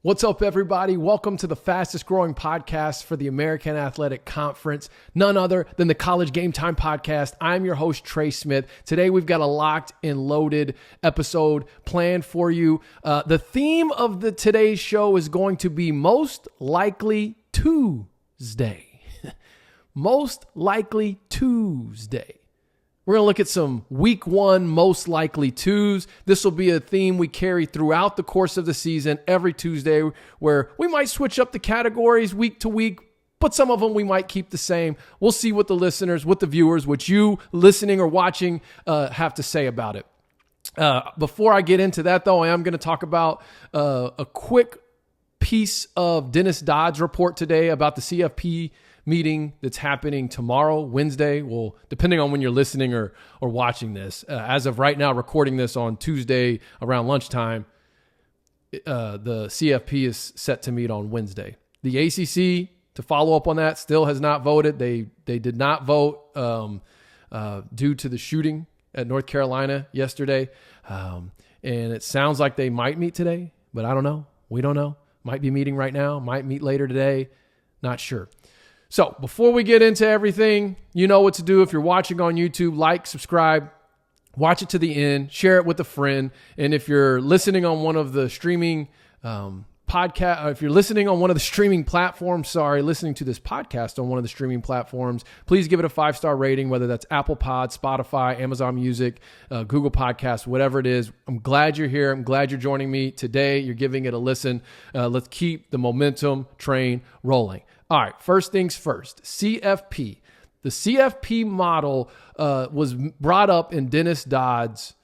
What's up, everybody? Welcome to the fastest growing podcast for the American Athletic Conference, none other than the College GameTime podcast. I'm your host, Trey Smith. Today, we've got a locked and loaded episode planned for you. The theme of today's show is going to be Most Likely Tuesday. Most Likely Tuesday. We're going to look at some week one most likely twos. This will be a theme we carry throughout the course of the season every Tuesday, where we might switch up the categories week to week, but some of them we might keep the same. We'll see what the listeners, what the viewers, what you listening or watching have to say about it. Before I get into that, though, I am going to talk about a quick piece of Dennis Dodd's report today about the CFP meeting that's happening tomorrow, Wednesday. Well, depending on when you're listening or watching this. As of right now, recording this on Tuesday around lunchtime, the CFP is set to meet on Wednesday. The ACC, to follow up on that, still has not voted. They did not vote due to the shooting at North Carolina yesterday. And it sounds like they might meet today, but I don't know. We don't know. Might be meeting right now, might meet later today. Not sure. So before we get into everything, you know what to do. If you're watching on YouTube, like, subscribe, watch it to the end, share it with a friend. And if you're listening on one of the streaming if you're listening on one of the streaming platforms, listening to this podcast on one of the streaming platforms, please give it a 5-star rating, whether that's Apple Pod, Spotify, Amazon Music, Google Podcasts, whatever it is. I'm glad you're here. I'm glad you're joining me today. You're giving it a listen. Let's keep the momentum train rolling. All right, first things first, CFP. The CFP model was brought up in Dennis Dodd's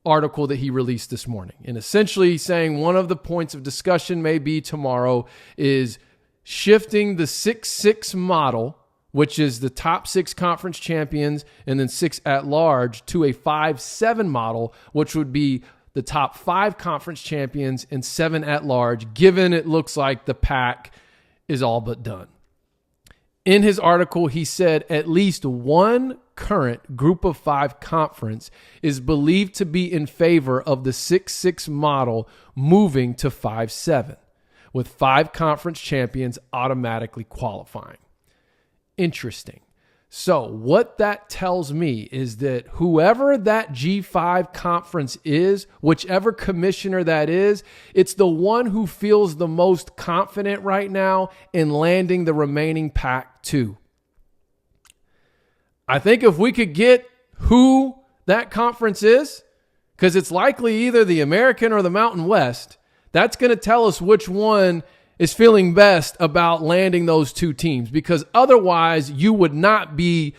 article that he released this morning. And essentially saying one of the points of discussion may be tomorrow is shifting the 6-6 model, which is the top 6 conference champions and then 6 at large, to a 5-7 model, which would be the top 5 conference champions and 7 at large, given it looks like the pack is all but done. In his article, he said at least one current group of 5 conference is believed to be in favor of the 6-6 model moving to 5-7, with 5 conference champions automatically qualifying. Interesting. So what that tells me is that whoever that G5 conference is, whichever commissioner that is, it's the one who feels the most confident right now in landing the remaining Pac-2. I think if we could get who that conference is, because it's likely either the American or the Mountain West, that's going to tell us which one is feeling best about landing those 2 teams, because otherwise you would not be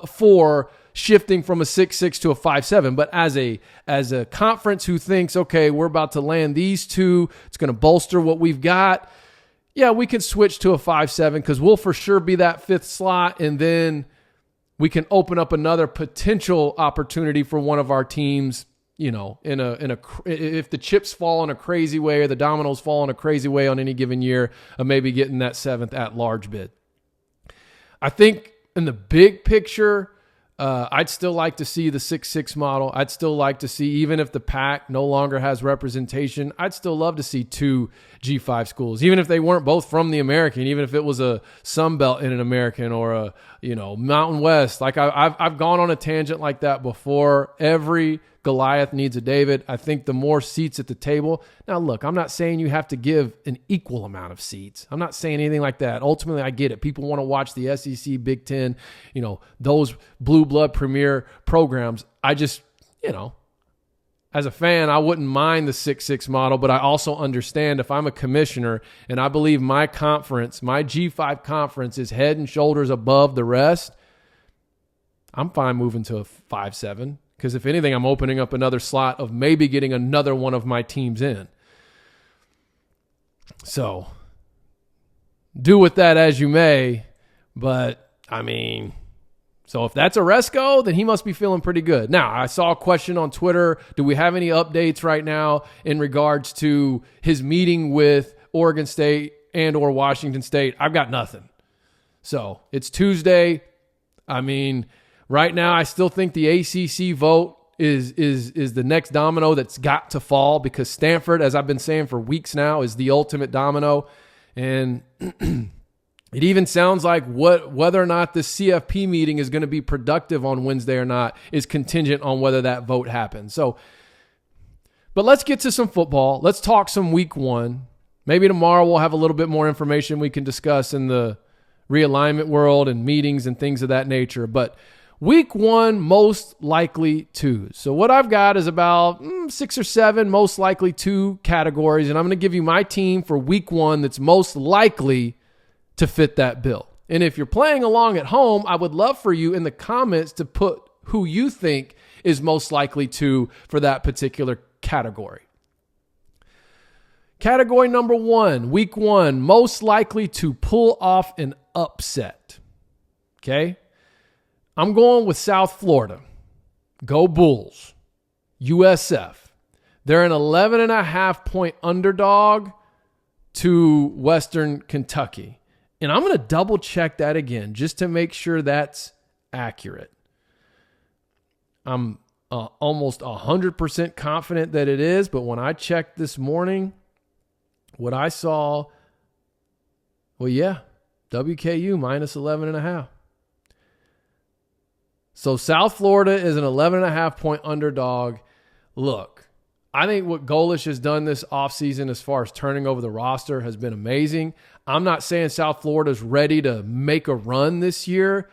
for shifting from a 6-6 to a 5-7. But as a conference who thinks, okay, we're about to land these 2, it's going to bolster what we've got. Yeah, we can switch to a 5-7 because we'll for sure be that 5th slot, and then we can open up another potential opportunity for one of our teams. You know, if the chips fall in a crazy way or the dominoes fall in a crazy way on any given year, of maybe getting that 7th at-large bid. I think in the big picture, I'd still like to see the 6-6 model. I'd still like to see, even if the Pac no longer has representation, I'd still love to see 2 G5 schools, even if they weren't both from the American, even if it was a Sun Belt in an American or a Mountain West. Like I've gone on a tangent like that before. Every Goliath needs a David. I think the more seats at the table. Now, look, I'm not saying you have to give an equal amount of seats. I'm not saying anything like that. Ultimately, I get it. People want to watch the SEC, Big Ten, those blue blood premier programs. I just, as a fan, I wouldn't mind the 6-6 model, but I also understand if I'm a commissioner and I believe my conference, my G5 conference is head and shoulders above the rest, I'm fine moving to a 5-7. Because if anything, I'm opening up another slot of maybe getting another one of my teams in. So, do with that as you may. But, so if that's Oresco, then he must be feeling pretty good. Now, I saw a question on Twitter. Do we have any updates right now in regards to his meeting with Oregon State and or Washington State? I've got nothing. So, it's Tuesday. Right now, I still think the ACC vote is the next domino that's got to fall, because Stanford, as I've been saying for weeks now, is the ultimate domino. And it even sounds like whether or not the CFP meeting is going to be productive on Wednesday or not is contingent on whether that vote happens. So, but let's get to some football. Let's talk some week one. Maybe tomorrow we'll have a little bit more information we can discuss in the realignment world and meetings and things of that nature. But week one, most likely twos. So what I've got is about 6 or 7 most likely two categories, and I'm going to give you my team for week one that's most likely to fit that bill. And if you're playing along at home, I would love for you in the comments to put who you think is most likely to for that particular category. Category number 1, week one, most likely to pull off an upset. Okay? I'm going with South Florida. Go Bulls. USF. They're an 11.5-point underdog to Western Kentucky. And I'm going to double check that again just to make sure that's accurate. I'm almost 100% confident that it is, but when I checked this morning, what I saw, well, yeah, WKU minus 11.5. So South Florida is an 11.5-point underdog. Look, I think what Golish has done this offseason as far as turning over the roster has been amazing. I'm not saying South Florida's ready to make a run this year,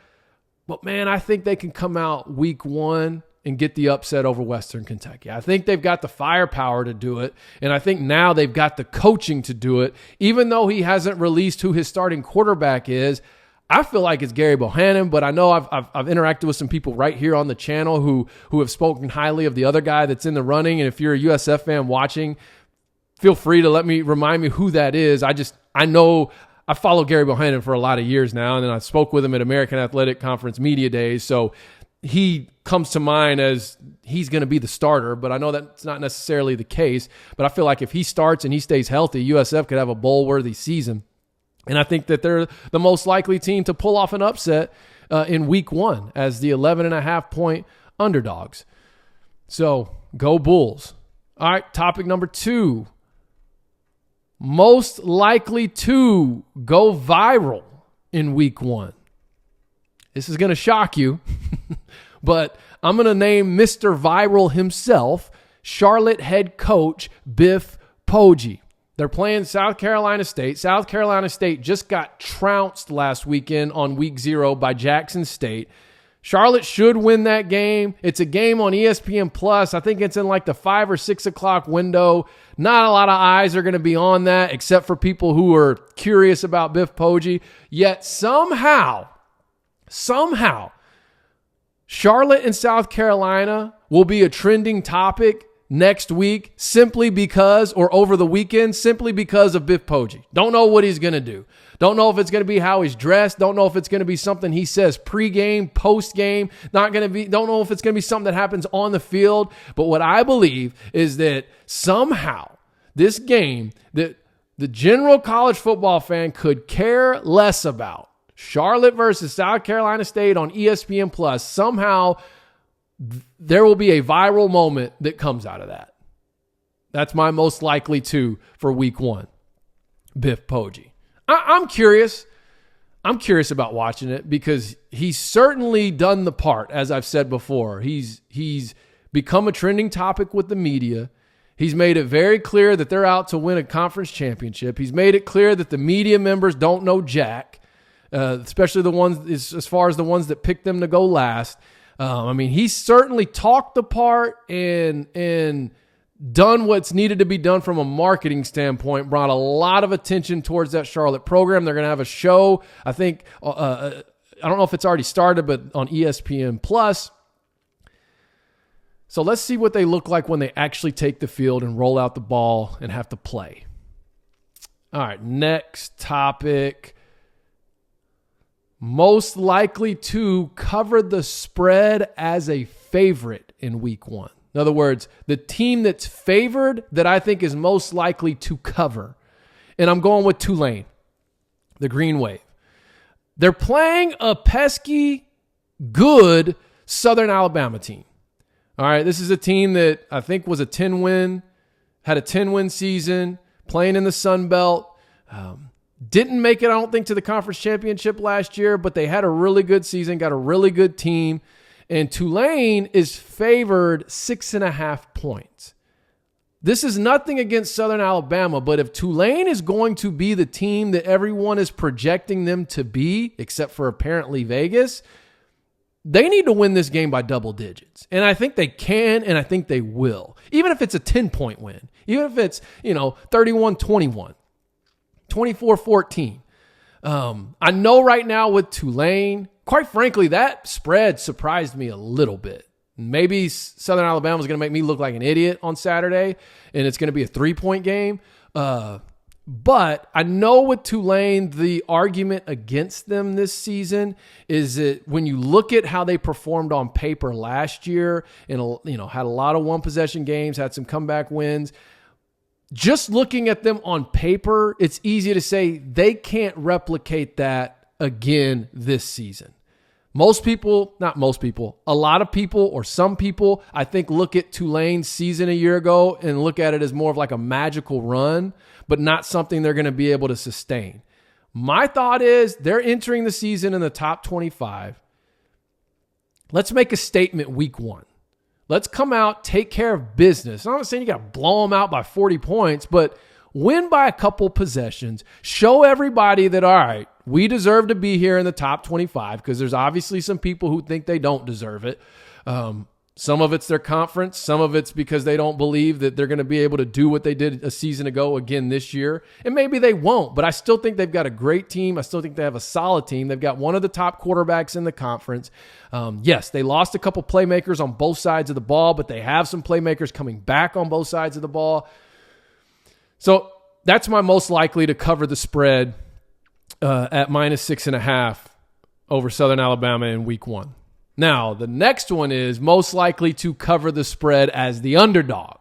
but man, I think they can come out week one and get the upset over Western Kentucky. I think they've got the firepower to do it, and I think now they've got the coaching to do it. Even though he hasn't released who his starting quarterback is, I feel like it's Gary Bohannon, but I know I've interacted with some people right here on the channel who have spoken highly of the other guy that's in the running. And if you're a USF fan watching, feel free to remind me who that is. I know I follow Gary Bohannon for a lot of years now, and then I spoke with him at American Athletic Conference Media Days. So he comes to mind as he's going to be the starter, but I know that's not necessarily the case. But I feel like if he starts and he stays healthy, USF could have a bowl-worthy season. And I think that they're the most likely team to pull off an upset in week one as the 11.5-point underdogs. So go Bulls. All right, topic number 2. Most likely to go viral in week one. This is going to shock you, but I'm going to name Mr. Viral himself, Charlotte head coach Biff Poggi. They're playing South Carolina State. South Carolina State just got trounced last weekend on week 0 by Jackson State. Charlotte should win that game. It's a game on ESPN Plus. I think it's in like the 5 or 6 o'clock window. Not a lot of eyes are going to be on that except for people who are curious about Biff Poggi. Yet somehow, Charlotte and South Carolina will be a trending topic next week simply because, or over the weekend, simply because of Biff Poggi. Don't know what he's going to do. Don't know if it's going to be how he's dressed. Don't know if it's going to be something he says pregame, postgame. Don't know if it's going to be something that happens on the field. But what I believe is that somehow this game that the general college football fan could care less about, Charlotte versus South Carolina State on ESPN Plus, somehow there will be a viral moment that comes out of that. That's my most likely to for week one. Biff Poggi. I'm curious. I'm curious about watching it because he's certainly done the part, as I've said before. He's become a trending topic with the media. He's made it very clear that they're out to win a conference championship. He's made it clear that the media members don't know jack, especially the ones as far as the ones that picked them to go last. He's certainly talked the part and done what's needed to be done from a marketing standpoint, brought a lot of attention towards that Charlotte program. They're going to have a show, I think, I don't know if it's already started, but on ESPN Plus. So let's see what they look like when they actually take the field and roll out the ball and have to play. All right, next topic. Most likely to cover the spread as a favorite in week one. In other words, the team that's favored that I think is most likely to cover. And I'm going with Tulane, the Green Wave. They're playing a pesky, good Southern Alabama team. All right, this is a team that I think was had a 10-win season, playing in the Sun Belt. Didn't make it, I don't think, to the conference championship last year, but they had a really good season, got a really good team. And Tulane is favored 6.5 points. This is nothing against Southern Alabama, but if Tulane is going to be the team that everyone is projecting them to be, except for apparently Vegas, they need to win this game by double digits. And I think they can, and I think they will. Even if it's a 10-point win. Even if it's, 31-21, 24-14. I know right now with Tulane, quite frankly, that spread surprised me a little bit. Maybe Southern Alabama is going to make me look like an idiot on Saturday, and it's going to be a 3-point game. But I know with Tulane, the argument against them this season is that when you look at how they performed on paper last year and, had a lot of one-possession games, had some comeback wins, just looking at them on paper, it's easy to say they can't replicate that again this season. A lot of people or some people, I think, look at Tulane's season a year ago and look at it as more of like a magical run, but not something they're going to be able to sustain. My thought is they're entering the season in the top 25. Let's make a statement week 1. Let's come out, take care of business. I'm not saying you got to blow them out by 40 points, but win by a couple possessions. Show everybody that, all right, we deserve to be here in the top 25, because there's obviously some people who think they don't deserve it. Some of it's their conference. Some of it's because they don't believe that they're going to be able to do what they did a season ago again this year. And maybe they won't, but I still think they've got a great team. I still think they have a solid team. They've got one of the top quarterbacks in the conference. Yes, they lost a couple playmakers on both sides of the ball, but they have some playmakers coming back on both sides of the ball. So that's my most likely to cover the spread at -6.5 over Southern Alabama in week 1. Now, the next one is most likely to cover the spread as the underdog.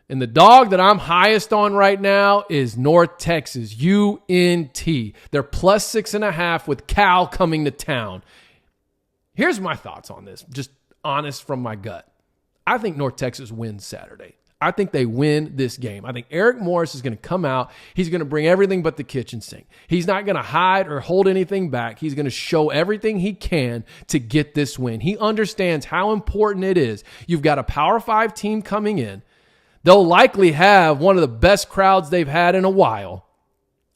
And the dog that I'm highest on right now is North Texas, UNT. They're +6.5 with Cal coming to town. Here's my thoughts on this, just honest from my gut. I think North Texas wins Saturday. I think they win this game. I think Eric Morris is going to come out. He's going to bring everything but the kitchen sink. He's not going to hide or hold anything back. He's going to show everything he can to get this win. He understands how important it is. You've got a Power 5 team coming in. They'll likely have one of the best crowds they've had in a while.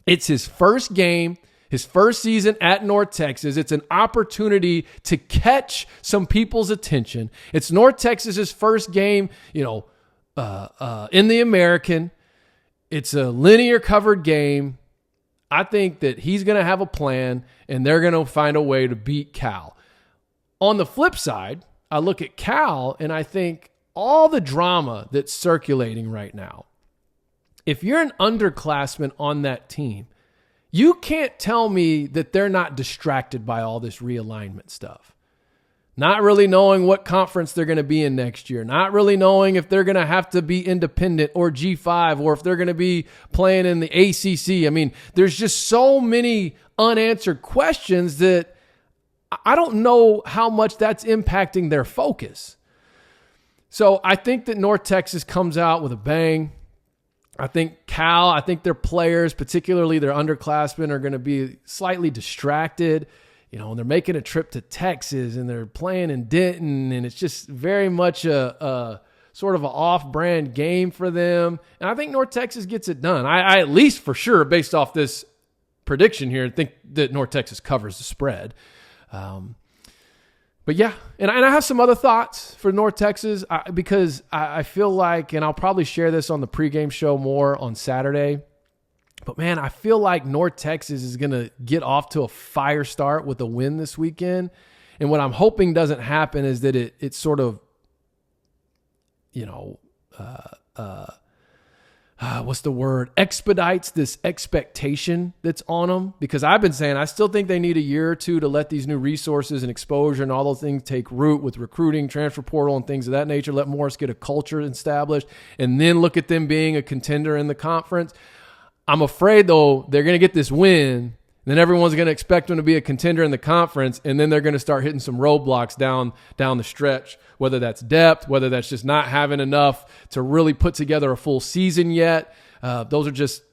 It's his first game, his first season at North Texas. It's an opportunity to catch some people's attention. It's North Texas's first game, in the American. It's a linear covered game. I think that he's going to have a plan, and they're going to find a way to beat Cal. On the flip side, I look at Cal, and I think all the drama that's circulating right now, if you're an underclassman on that team, you can't tell me that they're not distracted by all this realignment stuff. Not really knowing what conference they're going to be in next year. Not really knowing if they're going to have to be independent or G5 or if they're going to be playing in the ACC. I mean, there's just so many unanswered questions that I don't know how much that's impacting their focus. So I think that North Texas comes out with a bang. I think Cal, I think their players, particularly their underclassmen, are going to be slightly distracted. And they're making a trip to Texas and they're playing in Denton, and it's just very much a sort of an off-brand game for them. And I think North Texas gets it done. I at least for sure, based off this prediction here, think that North Texas covers the spread. But yeah, and I have some other thoughts for North Texas because I feel like, and I'll probably share this on the pregame show more on Saturday, but man, I feel like North Texas is going to get off to a fire start with a win this weekend. And what I'm hoping doesn't happen is that it sort of, expedites this expectation that's on them. Because I've been saying I still think they need a year or two to let these new resources and exposure and all those things take root with recruiting, transfer portal, and things of that nature. Let Morris get a culture established and then look at them being a contender in the conference. I'm afraid, though, they're going to get this win Then everyone's going to expect them to be a contender in the conference, and then they're going to start hitting some roadblocks down the stretch, whether that's depth, whether that's just not having enough to really put together a full season yet. Those are just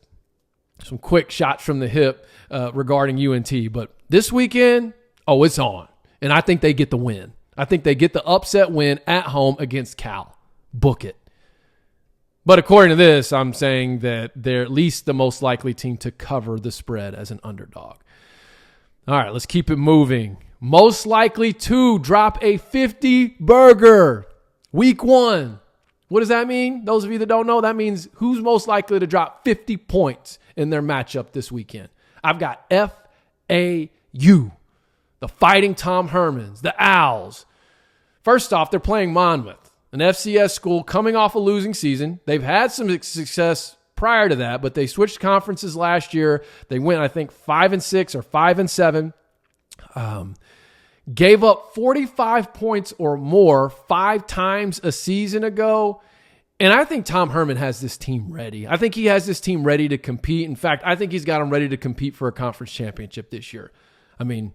some quick shots from the hip regarding UNT. But this weekend, it's on. And I think they get the win. I think they get the upset win at home against Cal. Book it. But according to this, I'm saying that they're at least the most likely team to cover the spread as an underdog. All right, let's keep it moving. Most likely to drop a 50 burger week 1. What does that mean? Those of you that don't know, that means who's most likely to drop 50 points in their matchup this weekend. I've got FAU, the Fighting Tom Hermans, the Owls. First off, they're playing Monmouth, an FCS school coming off a losing season. They've had some success prior to that, but they switched conferences last year. They went, I think, 5-6 or 5-7. Gave up 45 points or more 5 times a season ago. And I think Tom Herman has this team ready. I think he has this team ready to compete. In fact, I think he's got them ready to compete for a conference championship this year. I mean,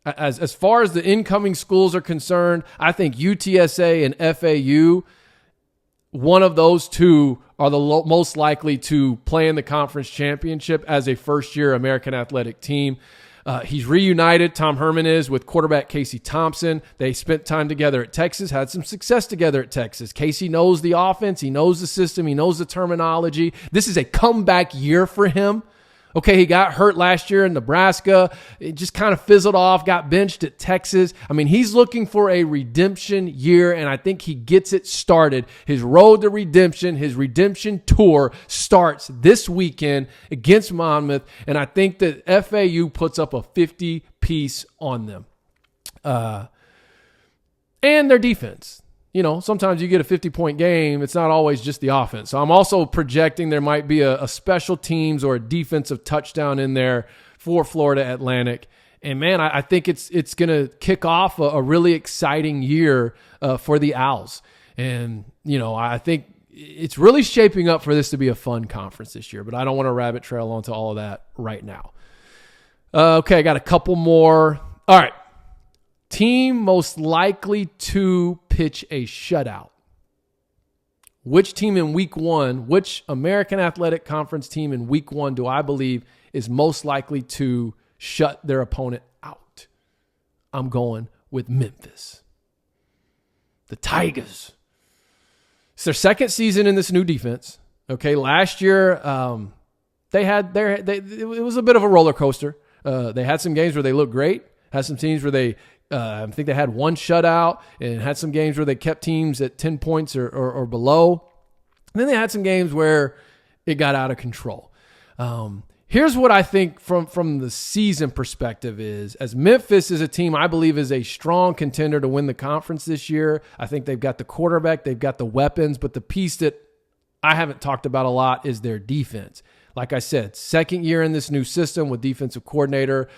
as far as the incoming schools are concerned, I think UTSA and FAU, one of those two are the most likely to play in the conference championship as a first-year American Athletic team. He's reunited, Tom Herman is, with quarterback Casey Thompson. They spent time together at Texas, had some success together at Texas. Casey knows the offense. He knows the system. He knows the terminology. This is a comeback year for him. Okay, he got hurt last year in Nebraska. It just kind of fizzled off, got benched at Texas. I mean, he's looking for a redemption year, and I think he gets it started. His road to redemption, his redemption tour starts this weekend against Monmouth, and I think that FAU puts up a 50-piece on them. And their defense. You know, sometimes you get a 50-point game. It's not always just the offense. So I'm also projecting there might be a special teams or a defensive touchdown in there for Florida Atlantic. And, man, I think it's going to kick off a really exciting year for the Owls. And, you know, I think it's really shaping up for this to be a fun conference this year. But I don't want to rabbit trail onto all of that right now. Okay, I got a couple more. All right. Team most likely to pitch a shutout. Which team in week 1, which American Athletic Conference team in week 1 do I believe is most likely to shut their opponent out? I'm going with Memphis. The Tigers. It's their second season in this new defense. Okay, last year it was a bit of a roller coaster. They had some games where they looked great. Had some teams where they I think they had one shutout and had some games where they kept teams at 10 points or below. And then they had some games where it got out of control. Here's what I think from the season perspective is, as Memphis is a team I believe is a strong contender to win the conference this year. I think they've got the quarterback, they've got the weapons, but the piece that I haven't talked about a lot is their defense. Like I said, second year in this new system with defensive coordinator.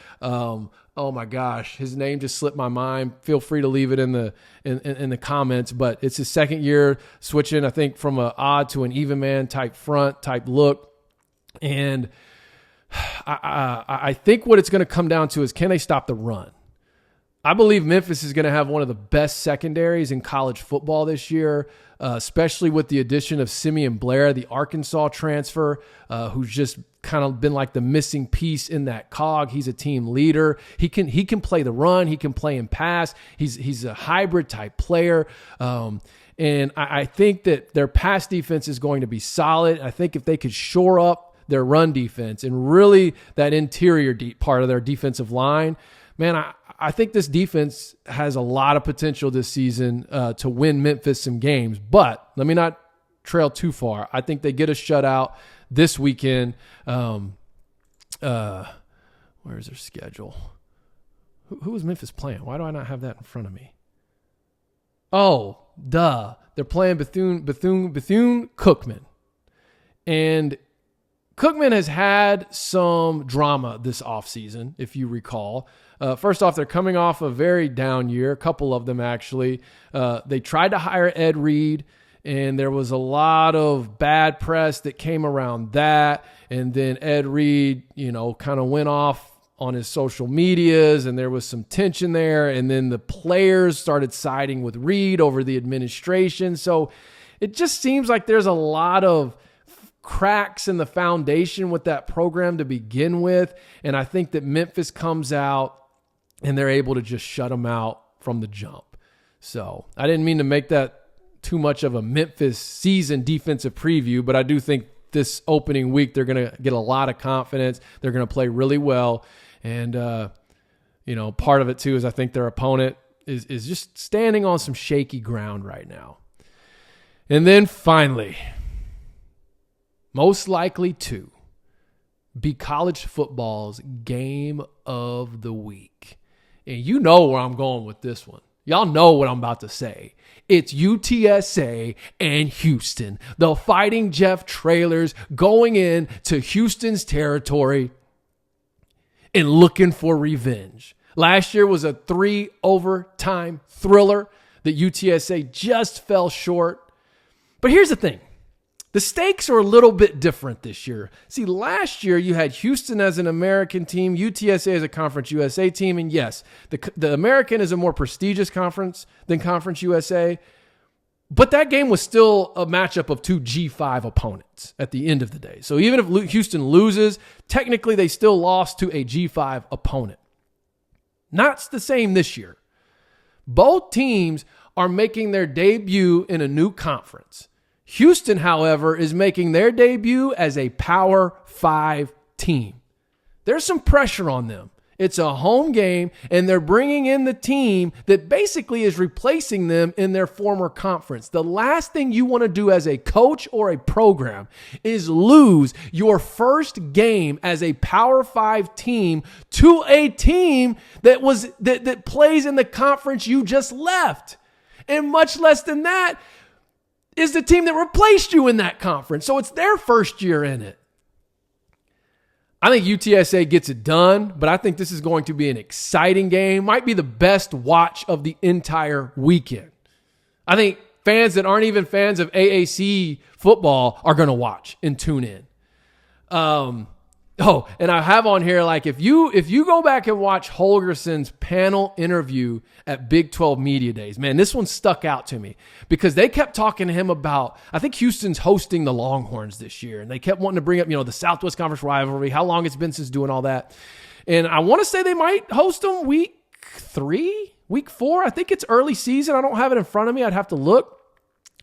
Oh my gosh, his name just slipped my mind. Feel free to leave it in the comments, but it's his second year switching, I think, from an odd to an even man type front type look. And I think what it's going to come down to is, can they stop the run? I believe Memphis is going to have one of the best secondaries in college football this year, especially with the addition of Simeon Blair, the Arkansas transfer, who's just kind of been like the missing piece in that cog. He's a team leader. He can play the run. He can play and pass. He's a hybrid type player. And I think that their pass defense is going to be solid. I think if they could shore up their run defense and really that interior deep part of their defensive line, man, I think this defense has a lot of potential this season to win Memphis some games. But let me not trail too far. I think they get a shutout this weekend. Where's their schedule? Who is Memphis playing? Why do I not have that in front of me? Oh, duh. They're playing Bethune-Cookman. And Cookman has had some drama this offseason, if you recall. First off, they're coming off a very down year, a couple of them actually. They tried to hire Ed Reed, and there was a lot of bad press that came around that. And then Ed Reed, kind of went off on his social medias, and there was some tension there. And then the players started siding with Reed over the administration. So it just seems like there's a lot of cracks in the foundation with that program to begin with. And I think that Memphis comes out and they're able to just shut them out from the jump. So I didn't mean to make that too much of a Memphis season defensive preview, but I do think this opening week they're going to get a lot of confidence. They're going to play really well. And, part of it too is I think their opponent is just standing on some shaky ground right now. And then finally, most likely to be college football's game of the week. And you know where I'm going with this one. Y'all know what I'm about to say. It's UTSA and Houston. The Fighting Jeff Trailers going in to Houston's territory and looking for revenge. Last year was a 3 overtime thriller that UTSA just fell short. But here's the thing. The stakes are a little bit different this year. See, last year you had Houston as an American team, UTSA as a Conference USA team, and yes, the American is a more prestigious conference than Conference USA, but that game was still a matchup of two G5 opponents at the end of the day. So even if Houston loses, technically they still lost to a G5 opponent. Not the same this year. Both teams are making their debut in a new conference. Houston, however, is making their debut as a Power 5 team. There's some pressure on them. It's a home game, and they're bringing in the team that basically is replacing them in their former conference. The last thing you want to do as a coach or a program is lose your first game as a Power 5 team to a team that plays in the conference you just left. And much less than that is the team that replaced you in that conference. So it's their first year in it. I think UTSA gets it done, but I think this is going to be an exciting game. Might be the best watch of the entire weekend. I think fans that aren't even fans of AAC football are going to watch and tune in. And I have on here, like, if you go back and watch Holgerson's panel interview at Big 12 Media Days, man, this one stuck out to me because they kept talking to him about, I think Houston's hosting the Longhorns this year, and they kept wanting to bring up, the Southwest Conference rivalry, how long it's been since doing all that. And I want to say they might host them week 4. I think it's early season. I don't have it in front of me. I'd have to look.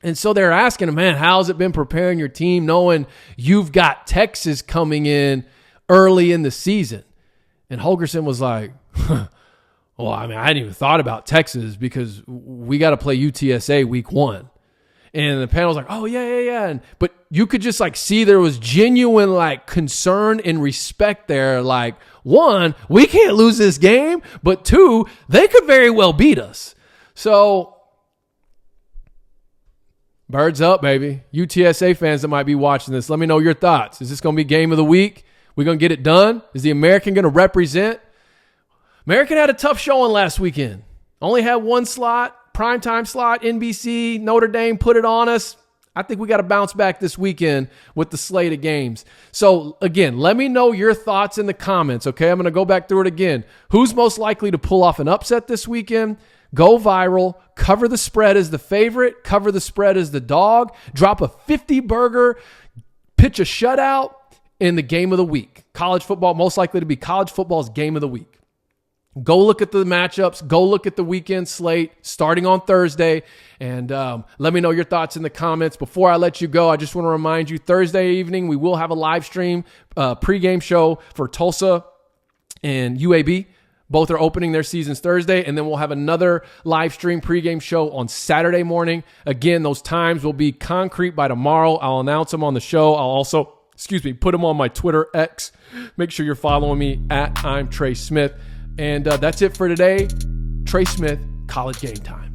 And so they're asking him, man, how's it been preparing your team knowing you've got Texas coming in early in the season? And Holgerson was like, well, I hadn't even thought about Texas because we got to play UTSA week 1. And the panel was like, oh, yeah. But you could just see there was genuine concern and respect there. 1, we can't lose this game. But 2, they could very well beat us. So birds up, baby. UTSA fans that might be watching this, let me know your thoughts. Is this going to be game of the week? We're going to get it done? Is the American going to represent? American had a tough showing last weekend. Only had one slot, primetime slot, NBC, Notre Dame put it on us. I think we got to bounce back this weekend with the slate of games. So, again, let me know your thoughts in the comments, okay? I'm going to go back through it again. Who's most likely to pull off an upset this weekend? Go viral, cover the spread as the favorite, cover the spread as the dog, drop a 50 burger, pitch a shutout in the game of the week. College football, most likely to be college football's game of the week. Go look at the matchups. Go look at the weekend slate starting on Thursday. And let me know your thoughts in the comments. Before I let you go, I just want to remind you, Thursday evening, we will have a live stream pregame show for Tulsa and UAB. Both are opening their seasons Thursday. And then we'll have another live stream pregame show on Saturday morning. Again, those times will be concrete by tomorrow. I'll announce them on the show. I'll also, put them on my Twitter X. Make sure you're following me at I'm Trey Smith. And that's it for today. Trey Smith, College Game Time.